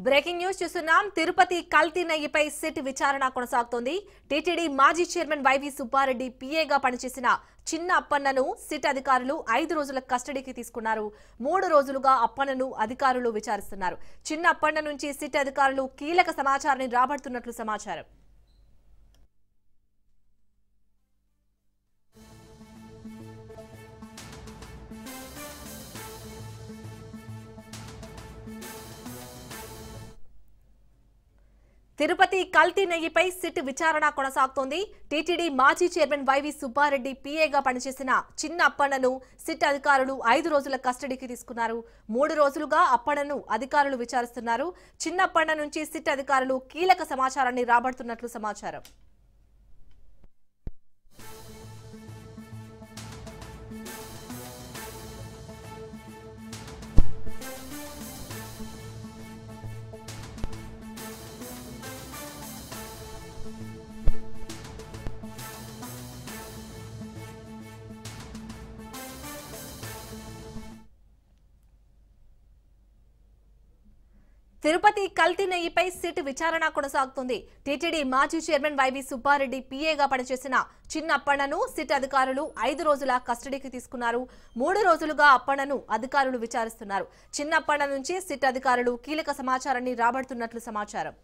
Breaking news చూస్తున్నాం. తిరుపతి కల్తీ నెయ్యిపై SIT విచారణ కొనసాగుతోంది. టీటీడీ మాజీ చైర్మన్ వైవి సుబ్బారెడ్డి పీఏగా పనిచేసిన చిన్న అప్పన్నను సిట్ అధికారులు 5 రోజుల కస్టడీకి తీసుకున్నారు. 3 రోజులుగా అప్పన్నను అధికారులు విచారిస్తున్నారు. చిన్న అప్పన్న నుంచి సిట్ అధికారులు కీలక సమాచారాన్ని రాబడుతున్నట్లు సమాచారం. తిరుపతి కల్తీ నెయ్యిపై సిట్ విచారణ కొనసాగుతోంది. టీటీడీ మాజీ చైర్మన్ వైవి సుబ్బారెడ్డి పీఏగా పనిచేసిన చిన్న అప్పన్నను సిట్ అధికారులు 5 రోజుల కస్టడీకి తీసుకున్నారు. 3 రోజులుగా అప్పన్నను అధికారులు విచారిస్తున్నారు. చిన్న అప్పన్న నుంచి సిట్ అధికారులు కీలక సమాచారాన్ని రాబడుతున్నట్లు సమాచారం. తిరుపతి కల్తీ నెయ్యిపై సిట్ విచారణ కొనసాగుతుంది. టీటీడీ మాజీ చైర్మన్ వైవి సుబ్బారెడ్డి పీఏగా పనిచేసిన చిన్న అప్పన్నను సిట్ అధికారులు 5 రోజుల కస్టడీకి తీసుకున్నారు. 3 రోజులుగా అప్పన్నను అధికారులు విచారిస్తున్నారు. చిన్న అప్పన్న నుంచి సిట్ అధికారులు కీలక సమాచారాన్ని రాబడుతున్నట్లు సమాచారం.